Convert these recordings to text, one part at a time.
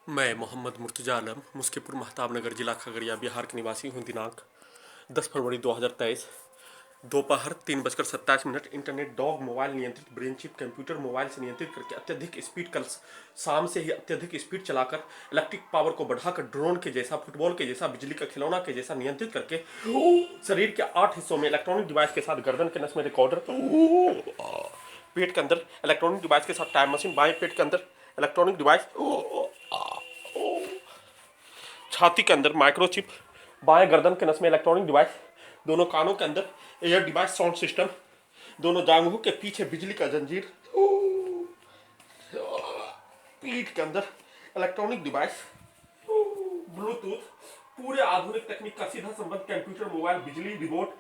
मैं मोहम्मद मुर्तजा आलम मुस्कीपुर महताब नगर जिला खगड़िया बिहार के निवासी हूँ। दिनांक 10 फरवरी 2023 दोपहर 3:27 इंटरनेट डॉग मोबाइल नियंत्रित ब्रेन चिप कंप्यूटर मोबाइल से नियंत्रित करके अत्यधिक स्पीड कल शाम से ही अत्यधिक स्पीड चलाकर इलेक्ट्रिक पावर को बढ़ाकर ड्रोन के जैसा फुटबॉल के जैसा बिजली का खिलौना के जैसा नियंत्रित करके शरीर के 8 हिस्सों में इलेक्ट्रॉनिक डिवाइस के साथ गर्दन के नस में रिकॉर्डर, पेट के अंदर इलेक्ट्रॉनिक डिवाइस के साथ टाइम मशीन, बाएं पेट के अंदर इलेक्ट्रॉनिक डिवाइस, छाती के अंदर माइक्रोचिप, बाएं गर्दन के नस में इलेक्ट्रॉनिक डिवाइस, दोनों कानों के अंदर एयर डिवाइस साउंड सिस्टम, दोनों जांघों के पीछे बिजली का जंजीर, पीठ के अंदर इलेक्ट्रॉनिक डिवाइस, ब्लूटूथ, पूरे आधुनिक तकनीक का सीधा संबंध कंप्यूटर मोबाइल बिजली रिमोट,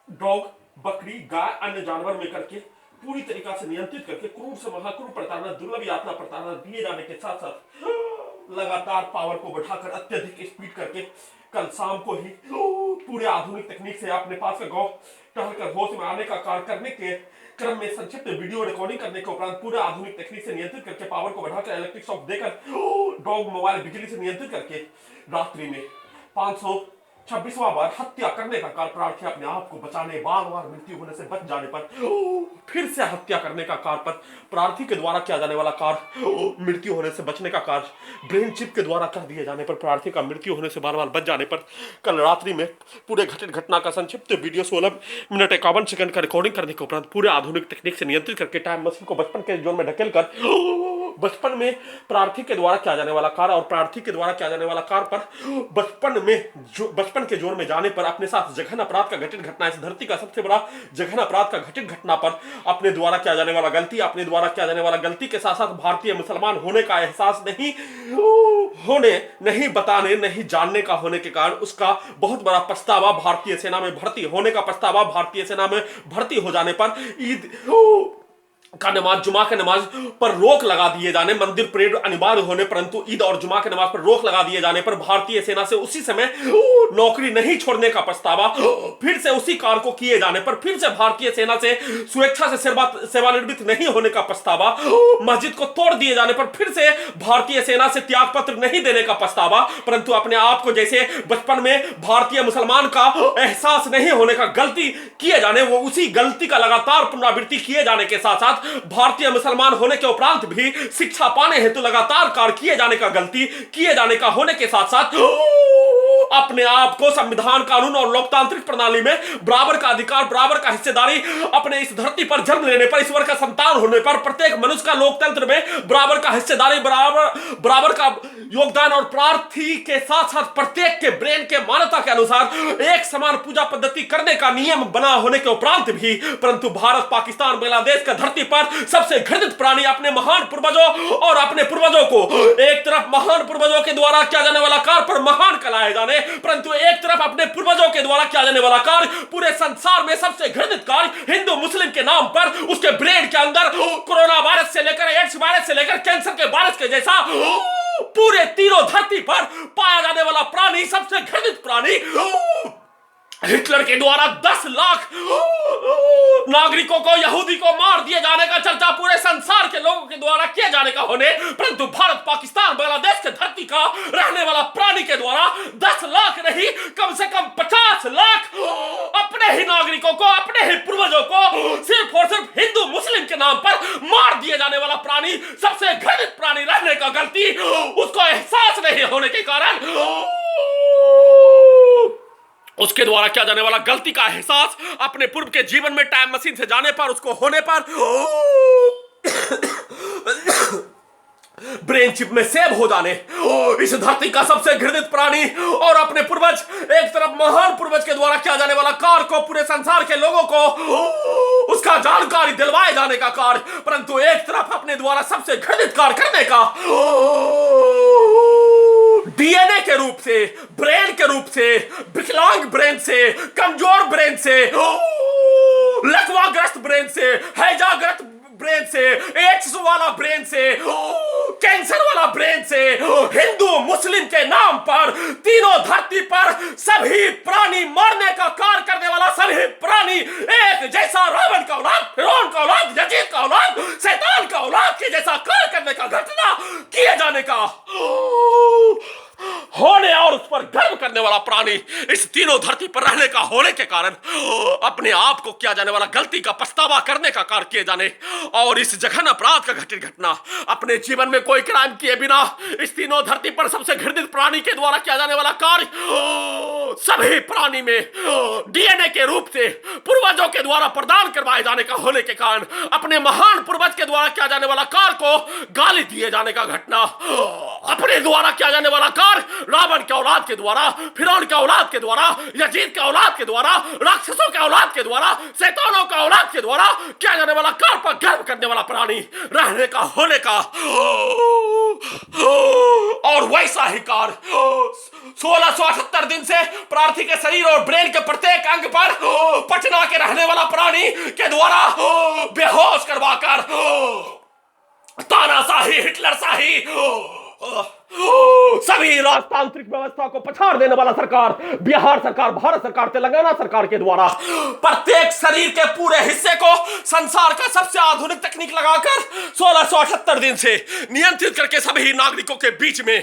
डॉग बकरी गाय अन्य जानवर में करके पूरी तरीका से नियंत्रित करके क्रूर से महाक्रूर प्रताड़ना दुर्लभ यातना प्रताड़ना दिए जाने के साथ साथ लगातार पावर को बढ़ाकर अत्यधिक स्पीड करके कल शाम को ही पूरे आधुनिक तकनीक से अपने पास का गांव टहलकर होश में आने का कार्य करने के क्रम में संक्षिप्त वीडियो रिकॉर्डिंग करने के उपरांत पूरे आधुनिक तकनीक से नियंत्रित करके पावर को बढ़ाकर इलेक्ट्रिक शॉक देकर डॉग मोबाइल बिजली से नियंत्रित करके रात्रि में 526वां बार हत्या करने का कार्य प्रार्थी अपने आप को बचाने बार बार मृत्यु होने से बच जाने पर फिर से हत्या करने का कार्य पर प्रार्थी के द्वारा किया जाने वाला कार्य मृत्यु होने से बचने का कार्य ब्रेन चिप के द्वारा कर दिए जाने पर प्रार्थी का मृत्यु होने से बार बार बच जाने पर कल रात्रि में पूरे घटित घटना का संक्षिप्त वीडियो 16 मिनट 51 सेकंड का रिकॉर्डिंग करने के उपरांत पूरे आधुनिक तकनीक से नियंत्रित करके टाइम मशीन को बचपन के जोन में ढकेल कर बचपन में प्रार्थी के द्वारा किया जाने वाला कार्य और प्रार्थी के द्वारा किया जाने वाला कार्य पर बचपन के जोन में जाने पर अपने साथ जघन अपराध का घटित घटना, इस धरती का सबसे बड़ा जघन अपराध का घटित घटना पर अपने द्वारा किया जाने वाला गलती, अपने द्वारा किया जाने वाला गलती के साथ साथ भारतीय मुसलमान होने का एहसास नहीं बताने नहीं जानने का होने के कारण उसका बहुत बड़ा पछतावा, भारतीय सेना में भर्ती होने का पछतावा, भारतीय सेना में भर्ती हो जाने पर ईद का नमाज जुमा के नमाज पर रोक लगा दिए जाने, मंदिर परेड अनिवार्य होने परंतु ईद और जुमा के नमाज पर रोक लगा दिए जाने पर भारतीय सेना से उसी समय नौकरी नहीं छोड़ने का पछतावा, फिर से उसी कार्य को किए जाने पर फिर से भारतीय सेना से स्वेच्छा से सेवानिवृत्त नहीं होने का पछतावा, मस्जिद को तोड़ दिए जाने पर फिर से भारतीय सेना से त्याग पत्र नहीं देने का पछतावा, परंतु अपने आप को जैसे बचपन में भारतीय मुसलमान का एहसास नहीं होने का गलती किए जाने, वो उसी गलती का लगातार पुनरावृत्ति किए जाने के साथ साथ भारतीय मुसलमान होने के उपरांत भी शिक्षा पाने हेतु लगातार कार्य किए जाने का गलती किए जाने का होने के साथ साथ अपने आप को संविधान कानून और लोकतांत्रिक प्रणाली में बराबर का अधिकार, बराबर का हिस्सेदारी, अपने इस धरती पर जन्म लेने पर, ईश्वर का संतान होने पर प्रत्येक मनुष्य का लोकतंत्र में बराबर का हिस्सेदारी, बराबर का योगदान और प्रार्थी के साथ साथ प्रत्येक के ब्रेन के मान्यता के अनुसार एक समान पूजा पद्धति करने का नियम बना होने के उपरांत भी परंतु भारत पाकिस्तान बांग्लादेश का धरती पर सबसे घृणित प्राणी अपने महान पूर्वजों और अपने पूर्वजों को एक तरफ महान पूर्वजों के द्वारा किया जाने वाला कार्य पर महान कहलाए जाने, परंतु एक तरफ अपने पूर्वजों के द्वारा किया जाने वाला कार्य पूरे संसार में सबसे घृणित कार्य हिंदू मुस्लिम के नाम पर उसके ब्रेन के अंदर कोरोना वायरस से लेकर एड्स वायरस से लेकर कैंसर के वायरस के जैसा पूरे तीनों धरती पर पाया जाने वाला प्राणी, सबसे घृणित प्राणी हिटलर के द्वारा 10 लाख नागरिकों को, यहूदी को मार दिए जाने का चर्चा पूरे संसार के लोगों के द्वारा किए जाने का होने, परंतु भारत पाकिस्तान बांग्लादेश के धरती का रहने वाला प्राणी के द्वारा 10 लाख नहीं कम से कम 50 लाख अपने ही नागरिकों को, अपने ही पूर्वजों को सिर्फ और सिर्फ हिंदू मुस्लिम के नाम पर मार दिए जाने वाला प्राणी, सबसे घृणित प्राणी रहने का गलती उसको एहसास नहीं होने के कारण उसके द्वारा किया जाने वाला गलती का एहसास अपने पूर्व के जीवन में टाइम मशीन से जाने पर, उसको होने पर ब्रेन चिप में सेव हो जाने, इस धरती का सबसे घृणित प्राणी और अपने पूर्वज, एक तरफ महान पूर्वज के द्वारा किया जाने वाला कार्य को पूरे संसार के लोगों को उसका जानकारी दिलवाए जाने का कार्य, परंतु एक तरफ अपने द्वारा सबसे घृणित कार्य करने का डीएनए के रूप से, ब्रेन के रूप से, विकलांग ब्रेन से, कमजोर ब्रेन से, लकवाग्रस्त ब्रेन से, हैजाग्रस्त ब्रेन से, एड्स वाला ब्रेन से, कैंसर वाला ब्रेन से, हिंदू मुस्लिम के नाम पर तीनों धरती पर सभी प्राणी मरने का कार्य करने वाला, सभी प्राणी एक जैसा, रावण का औलाद, फिरौन का औलाद, यजीद का औलाद, शैतान का औलाद के जैसा कार्य करने का घटना किए जाने का होने और उस पर गर्व करने वाला प्राणी इस तीनों धरती पर रहने का होने के कारण अपने आप को किया जाने वाला गलती का पछतावा करने का कार्य किए जाने और इस जघन्य अपराध का घटित घटना अपने जीवन में कोई क्राइम किए बिना इस तीनों धरती पर सबसे घृणित प्राणी के द्वारा किया जाने वाला कार्य सभी प्राणी में डीएनए के रूप से पूर्वजों के द्वारा प्रदान करवाए जाने का होने के कारण अपने महान पूर्वज के द्वारा किया जाने वाला कार्य को गाली दिए जाने का घटना अपने द्वारा किया जाने वाला कार्य रावण के औलाद के द्वारा फिरौन के औलाद के द्वारा यजीद के औलाद के द्वारा राक्षसों के औलाद के द्वारा शैतानों के औलाद के द्वारा किया जाने वाला कार्य पर गर्व करने वाला प्राणी रहने का होने का और वैसा ही कार्य 1678 दिन से प्रार्थी के शरीर और ब्रेन के प्रत्येक अंग पर पटना के रहने वाला प्राणी के द्वारा बेहोश करवाकर तानाशाही हिटलरशाही सभी राजतांत्रिक व्यवस्था को पछाड़ देने वाला सरकार बिहार सरकार भारत सरकार तेलंगाना सरकार के द्वारा प्रत्येक शरीर के पूरे हिस्से को संसार का सबसे आधुनिक तकनीक लगाकर 1678 दिन से नियंत्रित करके सभी नागरिकों के बीच में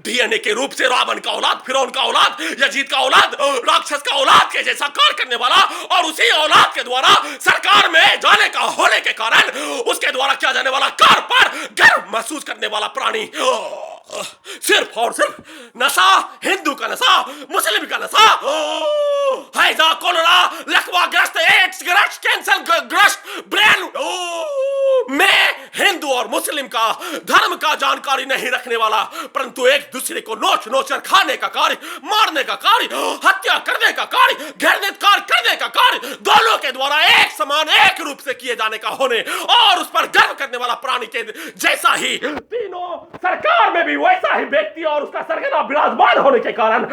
डीएनए के रूप से रावण का औलाद फिरौन का औलाद यजीद का औलाद राक्षस का औलाद के जैसा कार्य करने वाला और उसी औलाद के द्वारा सरकार में जाने का होने के कारण उसके द्वारा किया जाने वाला कार्य पर गर्व महसूस करने वाला प्राणी सिर्फ और सिर्फ नशा हिंदू का नशा मुस्लिम का नशा हैजा कोलेरा लकवा ग्रस्त एड्स ग्रस्त कैंसर ग्रस्त ब्रेन में हिंदू और मुस्लिम का धर्म का जानकारी नहीं रखने वाला परंतु एक दूसरे को नोच नोच कर खाने का कार्य मारने का कार्य हत्या करने का कार्य घृणित कार्य करने का कार्य दोनों के द्वारा एक समान एक रूप से किए जाने का होने और उस पर गर्व करने वाला प्राणी के जैसा ही तीनों सरकार में भी वैसा ही व्यक्ति और उसका सरगना विराजमान होने के कारण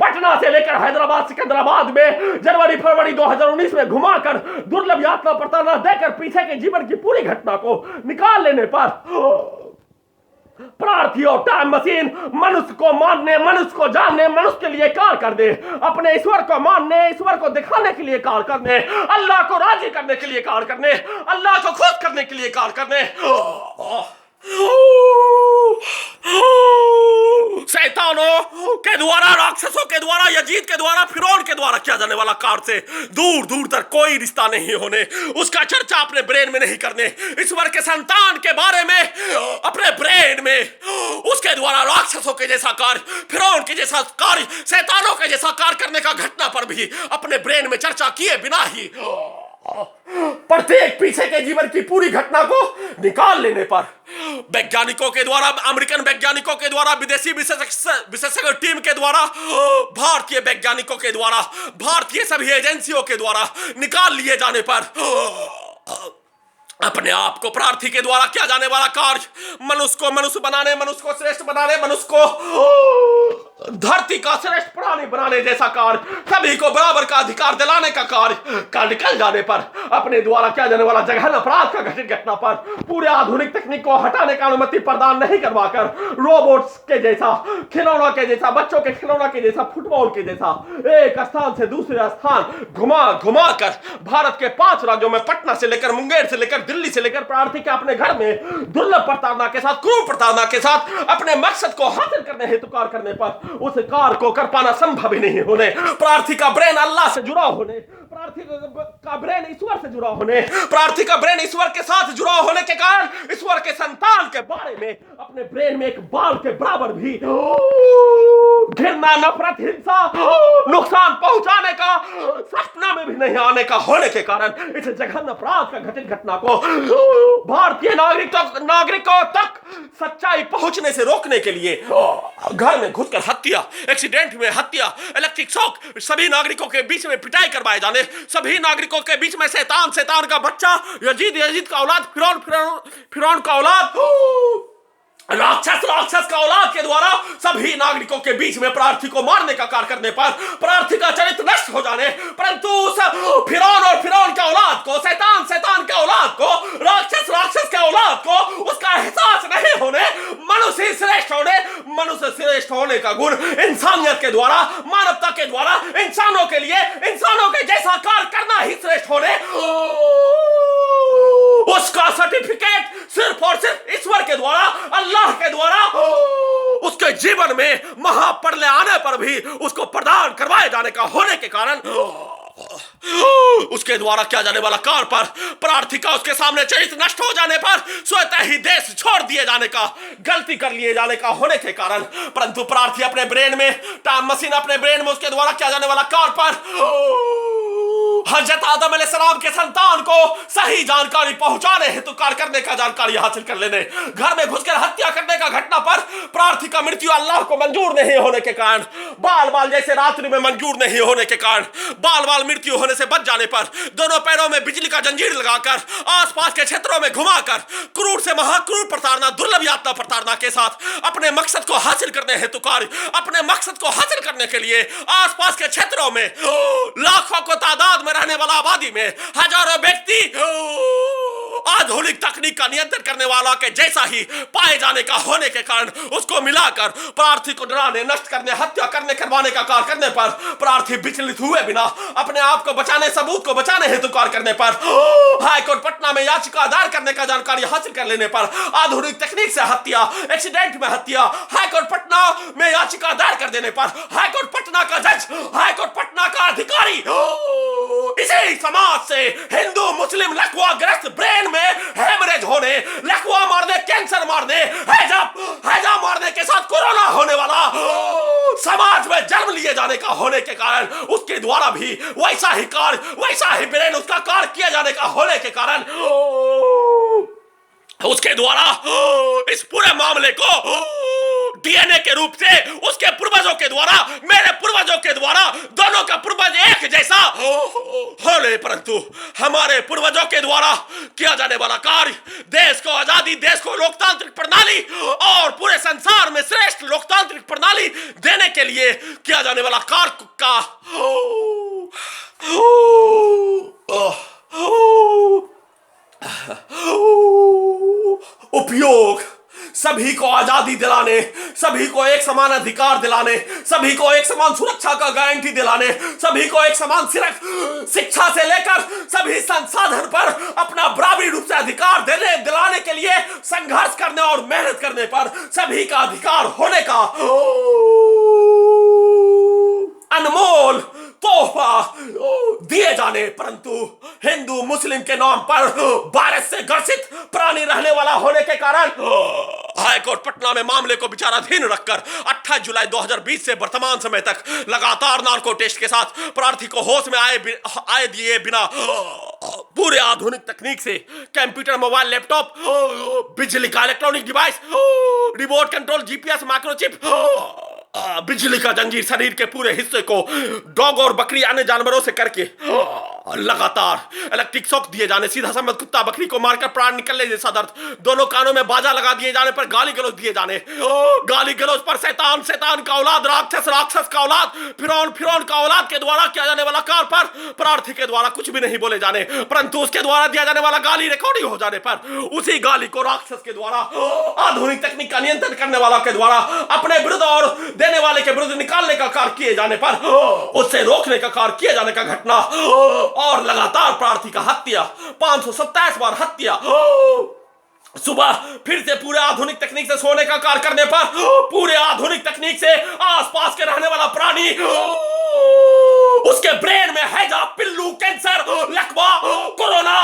पटना से लेकर हैदराबाद सिकंदराबाद में जनवरी फरवरी 2019 में घुमाकर दुर्लभ यात्रा प्रताड़ना देकर पीछे के जीवन की पूरी घटना को निकाल लेने पर प्रार्थी और टाइम मशीन मनुष्य को मानने मनुष्य को जानने मनुष्य के लिए कार्य कर दे अपने ईश्वर को मानने ईश्वर को दिखाने के लिए कार्य करने अल्लाह को राजी करने के लिए कार्य करने अल्लाह को खुश करने के लिए कार्य करने शैतानों के द्वारा राक्षसों के द्वारा यजीद के द्वारा फिरौन के द्वारा किया जाने वाला कार्य से दूर दूर तक कोई रिश्ता नहीं होने उसका चर्चा अपने ब्रेन में नहीं करने ईश्वर के संतान के बारे में अपने ब्रेन में उसके द्वारा राक्षसों के जैसा कार्य फिरौन के जैसा कार्य शैतानों के जैसा कार्य करने का घटना पर भी अपने ब्रेन में चर्चा किए बिना ही प्रत्येक पीछे के जीवन की पूरी घटना को निकाल लेने पर वैज्ञानिकों के द्वारा अमेरिकन वैज्ञानिकों के द्वारा विदेशी विशेषज्ञ टीम के द्वारा भारतीय वैज्ञानिकों के द्वारा भारतीय सभी एजेंसियों के द्वारा निकाल लिए जाने पर अपने आप को प्रार्थी के द्वारा किया जाने वाला कार्य मनुष्य को मनुष्य बनाने मनुष्य को श्रेष्ठ बनाने मनुष्य को धरती का श्रेष्ठ प्राणी बनाने जैसा कार्य सभी को बराबर का अधिकार दिलाने का कार्य का निकल जाने पर अपने द्वारा किया जाने वाला जघन्य अपराध का घटित घटना पर पूरे आधुनिक तकनीक को हटाने का अनुमति प्रदान नहीं करवाकर रोबोट्स के जैसा खिलौना के जैसा बच्चों के खिलौना के जैसा फुटबॉल के जैसा एक स्थान से दूसरे स्थान घुमा घुमा कर भारत के 5 राज्यों में पटना से लेकर मुंगेर से लेकर दिल्ली से लेकर प्रार्थी के अपने घर में दुर्लभ प्रताड़ना के साथ क्रूर प्रताड़ना के साथ अपने मकसद को हासिल करने हेतु कार्य करने पर उस कार्य को कर पाना संभव ही नहीं होने प्रार्थी का ब्रेन अल्लाह से जुड़ा होने प्रार्थी का ब्रेन ईश्वर से जुड़ा होने प्रार्थी का ब्रेन ईश्वर के साथ जुड़ा होने के कारण ईश्वर के संतान के बारे में अपने ब्रेन में एक बाल के बराबर भी घृणा नफरत हिंसा नुकसान पहुंचाने का सपना में भी नहीं आने का होने के कारण इस जघन्य अपराध का घटित घटना को भारतीय नागरिकों तक सच्चाई पहुंचने से रोकने के लिए घर में घुसकर हत्या एक्सीडेंट में हत्या इलेक्ट्रिक शॉक सभी नागरिकों के बीच में पिटाई करवाए जाने सभी नागरिकों के बीच में शैतान का बच्चा यजीद का औलाद फिरौन का औलाद राक्षस का औलाद के द्वारा सभी नागरिकों के बीच में प्रार्थी को मारने का कार्य करने पर प्रार्थी का चरित्र नष्ट हो जाने परंतु उस फिरौन के औलाद को शैतान के औलाद को राक्षस के औलाद को उसका एहसास नहीं होने मनुष्य श्रेष्ठ होने का गुण इंसानियत के द्वारा मानवता के द्वारा इंसानों के लिए इंसानों के जैसा कार्य करना ही श्रेष्ठ होने उसका सर्टिफिकेट सिर्फ और सिर्फ ईश्वर के द्वारा, अल्लाह के द्वारा, उसके जीवन में महाप्रलय आने पर भी उसको प्रदान करवाए जाने का होने के कारण उसके द्वारा किया जाने वाला कार्य पर प्रार्थी का उसके सामने चरित्र नष्ट हो जाने पर स्वतः ही देश छोड़ दिए जाने का, गलती कर लिए जाने का होने के कारण, परंतु प्रार्थी अपने ब्रेन में, टाइम मशीन अपने ब्रेन में उसके द्वारा किया जाने वाला कार्य पर हजरत आदम अलैहिस्सलाम के संतान को सही जानकारी पहुंचाने हेतु कार्य करने का जानकारी हासिल कर लेने, घर में घुसकर हत्या करने का घटना पर प्रार्थी का मृत्यु अल्लाह को मंजूर नहीं होने के कारण, बाल बाल जैसे रात्रि में मंजूर नहीं होने के कारण, बाल बाल मृत्यु होने से बच जाने पर दोनों पैरों में बिजली का जंजीर लगाकर आसपास के क्षेत्रों में घुमाकर क्रूर से महाक्रूर प्रताड़ना, दुर्लभ यातना प्रताड़ना के साथ अपने मकसद को हासिल करने हेतु कार्य, अपने मकसद को हासिल करने के लिए आसपास के क्षेत्रों में लाखों को तादाद में रहने वाला आबादी में हजारों व्यक्ति आधुनिक तकनीक का नियंत्रण करने वाला के जैसा ही पाए जाने का होने के कारण उसको मिलाकर प्रार्थी को डराने, नष्ट करने, हत्या करने, करवाने का कार्य करने पर प्रार्थी विचलित हुए बिना अपने आप को बचाने, सबूत को बचाने हेतु कार्य करने पर हाईकोर्ट पटना में याचिका दायर करने का जानकारी हासिल कर लेने पर आधुनिक तकनीक से हत्या, एक्सीडेंट में हत्या, हाईकोर्ट पटना में याचिका दायर कर देने पर हाईकोर्ट पटना का जज, हाईकोर्ट पटना का अधिकारी इसी समाज से हिंदू मुस्लिम लकवाग्रस्त ब्रेन में हेमरेज होने, लकवा मारने, कैंसर मारने, हैजा मारने के साथ कोरोना होने वाला समाज में जन्म लिए जाने का होने के कारण उसके द्वारा भी वैसा ही कार्य, वैसा ही ब्रेन उसका कार्य किया जाने का होने के कारण उसके द्वारा इस पूरे मामले को डीएनए के रूप से उसके पूर्वजों के द्वारा, मेरे पूर्वजों के द्वारा, दोनों का पूर्वज एक जैसा होने, परंतु हमारे पूर्वजों के द्वारा किया जाने वाला कार्य, देश को आजादी, देश को लोकतांत्रिक प्रणाली और पूरे संसार में श्रेष्ठ लोकतांत्रिक प्रणाली देने के लिए किया जाने वाला कार्य का उपयोग सभी को आजादी दिलाने, सभी को एक समान अधिकार दिलाने, सभी को एक समान सुरक्षा का गारंटी दिलाने, सभी को एक समान शिक्षा से लेकर सभी संसाधन पर अपना बराबरी रूप से अधिकार देने दिलाने के लिए संघर्ष करने और मेहनत करने पर सभी का अधिकार होने का अनमोल तोहफा दिए जाने, परंतु हिंदू मुस्लिम के नाम पर वायरस से ग्रसित प्राणी रहने वाला होने के कारण हाईकोर्ट पटना में मामले को विचाराधीन रखकर 28 जुलाई 2020 से वर्तमान समय तक लगातार नार्को टेस्ट के साथ प्रार्थी को होश में आए दिए बिना पूरे आधुनिक तकनीक से कंप्यूटर, मोबाइल, लैपटॉप, बिजली का electronic device, remote control, GPS, microchip, बिजली का जंजीर शरीर के पूरे हिस्से को डॉग और बकरी अन्य जानवरों से करके लगातार इलेक्ट्रिक शॉक दिए जाने, सीधा समझ कुत्ता बकरी को मारकर प्राण निकलने जैसा दर्द, दोनों कानों में बाजा लगा दिए जाने पर गाली गलौज दिए जाने, गाली गलौज पर शैतान, शैतान का औलाद, राक्षस, राक्षस का औलाद, फिरौन, फिरौन का औलाद के द्वारा किया जाने वाला कार्य पर प्रार्थी के द्वारा कुछ भी नहीं बोले जाने, परंतु उसके द्वारा दिया जाने वाला गाली रिकॉर्डिंग हो जाने पर उसी गाली को राक्षस के द्वारा, आधुनिक तकनीक का नियंत्रण करने वाला के द्वारा अपने विरुद्ध और देने वाले के विरुद्ध निकालने का कार्य किए जाने पर उससे रोकने का कार्य किए जाने का घटना और लगातार प्रार्थी का हत्या, 527 बार हत्या, सुबह फिर से पूरे आधुनिक तकनीक से सोने का कार्य करने पर पूरे आधुनिक तकनीक से आसपास के रहने वाला प्राणी उसके ब्रेन में हैजा, पिल्लू, कैंसर, लकवा, कोरोना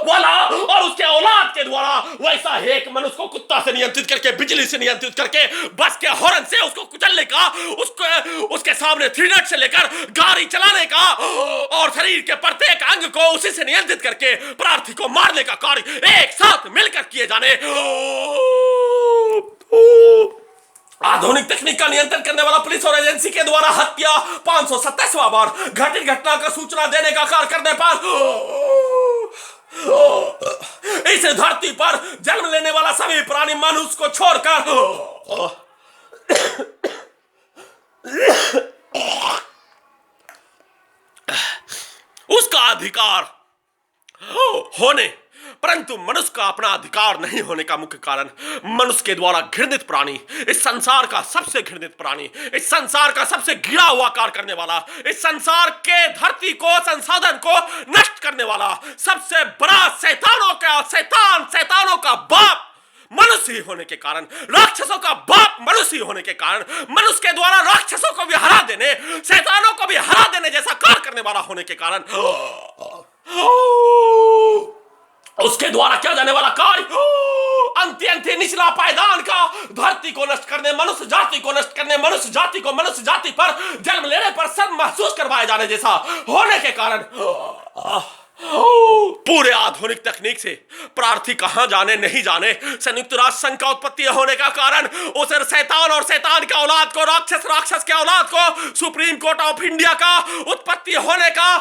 वाला और उसके औलाद के द्वारा वैसा एक मनुष्य को कुत्ता से नियंत्रित करके, बिजली से नियंत्रित करके, बस के हॉर्न से उसको कुचलने का, उसके सामने 3 नट से लेकर गाड़ी चलाने का और शरीर के प्रत्येक अंग को उसी से नियंत्रित करके प्रार्थी को मारने का कार्य एक साथ मिलकर किए जाने आधुनिक तकनीक का नियंत्रण करने वाला पुलिस और एजेंसी के द्वारा हत्या 527वां बार घटित घटना का सूचना देने का कार्य करने पर इस धरती पर जन्म लेने वाला सभी प्राणी मनुष्य को छोड़कर उसका अधिकार होने परंतु मनुष्य का अपना अधिकार नहीं होने का मुख्य कारण मनुष्य के द्वारा घृणित प्राणी, इस संसार का सबसे घृणित प्राणी, इस संसार का सबसे घिरा हुआ कार्य करने वाला, इस संसार के धरती को, संसाधन को नष्ट करने वाला सबसे बड़ा शैतानों का बाप मनुष्य ही होने के कारण, राक्षसों का बाप मनुष्य ही होने के कारण, मनुष्य के द्वारा राक्षसों को भी हरा देने, शैतानों को भी हरा देने जैसा कार्य करने वाला होने के कारण उसके द्वारा किया जाने वाला कार्य अंत्य निचला पायदान का, धरती को नष्ट करने, मनुष्य जाति को नष्ट करने, मनुष्य जाति को मनुष्य जाति पर जन्म लेने पर शर्म महसूस करवाए जाने जैसा होने के कारण पूरे आधुनिक तकनीक से प्रार्थी कहां जाने नहीं जाने, संयुक्त राष्ट्र संघ का उत्पत्ति होने का कारण उस शैतान और शैतान के औलाद को, राक्षस के औलाद को सुप्रीम कोर्ट ऑफ इंडिया का उत्पत्ति होने का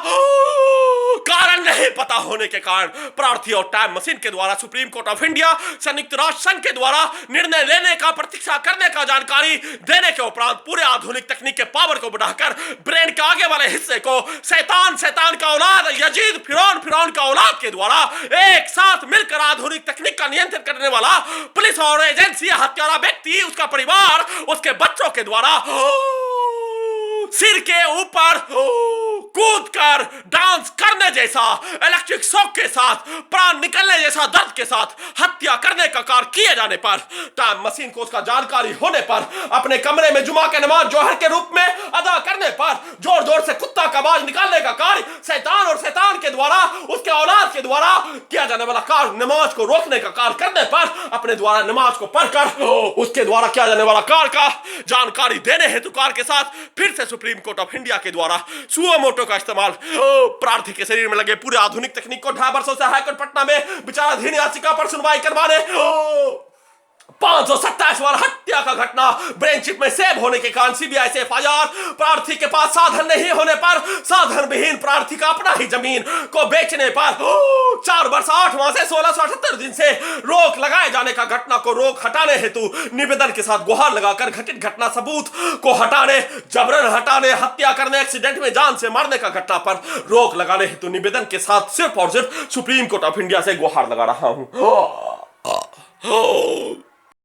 कारण नहीं पता होने के कारण प्रार्थी और टाइम मशीन के द्वारा सुप्रीम कोर्ट ऑफ इंडिया, संयुक्त राष्ट्र संघ के द्वारा निर्णय लेने का, प्रतीक्षा करने का जानकारी देने के उपरांत पूरे आधुनिक तकनीक के पावर को बढ़ाकर ब्रेन के आगे वाले हिस्से को शैतान का औलाद यजीद फिरौन का औलाद के द्वारा एक साथ मिलकर आधुनिक तकनीक का नियंत्रण करने वाला पुलिस और एजेंसी, हत्यारा व्यक्ति, उसका परिवार, उसके बच्चों के द्वारा सिर के ऊपर कूद कर डांस करने जैसा, इलेक्ट्रिक शॉक के साथ, प्राण निकलने जैसा दर्द के साथ हत्या करने का कार्य किए जाने पर, टाइम मशीन को उसका जानकारी होने पर, अपने कमरे में जुमा के नमाज जोहर के रूप में अदा करने पर, जोर जोर से कुत्ता का आवाज निकालने का कार्य शैतान और शैतान के द्वारा, उसके औलाद के द्वारा किया जाने वाला कार्य, नमाज को रोकने का कार्य करने पर, अपने द्वारा नमाज को पढ़कर उसके द्वारा किया जाने वाला कार्य का जानकारी देने हेतु कार्य के साथ फिर से सुप्रीम कोर्ट ऑफ इंडिया के द्वारा सुओ मोटो का इस्तेमाल प्रार्थी के शरीर में लगे पूरे आधुनिक तकनीक को 2.5 वर्षों से हाईकोर्ट पटना में विचाराधीन याचिका पर सुनवाई करवाने 527 बार हत्या का घटना ब्रेन चिप में सेव होने के कारण सीबीआई से एफआईआर, प्रार्थी के पास साधन नहीं होने पर साधन विहीन प्रार्थी का अपना ही जमीन को बेचने पर 4 वर्ष 8 माह से 1678 दिन से रोक लगाए जाने का घटना को रोक हटाने हेतु निवेदन के साथ गुहार लगाकर घटित घटना सबूत को हटाने, जबरन हटाने, हत्या करने, एक्सीडेंट में जान से मारने का घटना पर रोक लगाने हेतु निवेदन के साथ सिर्फ और सिर्फ सुप्रीम कोर्ट ऑफ इंडिया से गुहार लगा रहा हूं।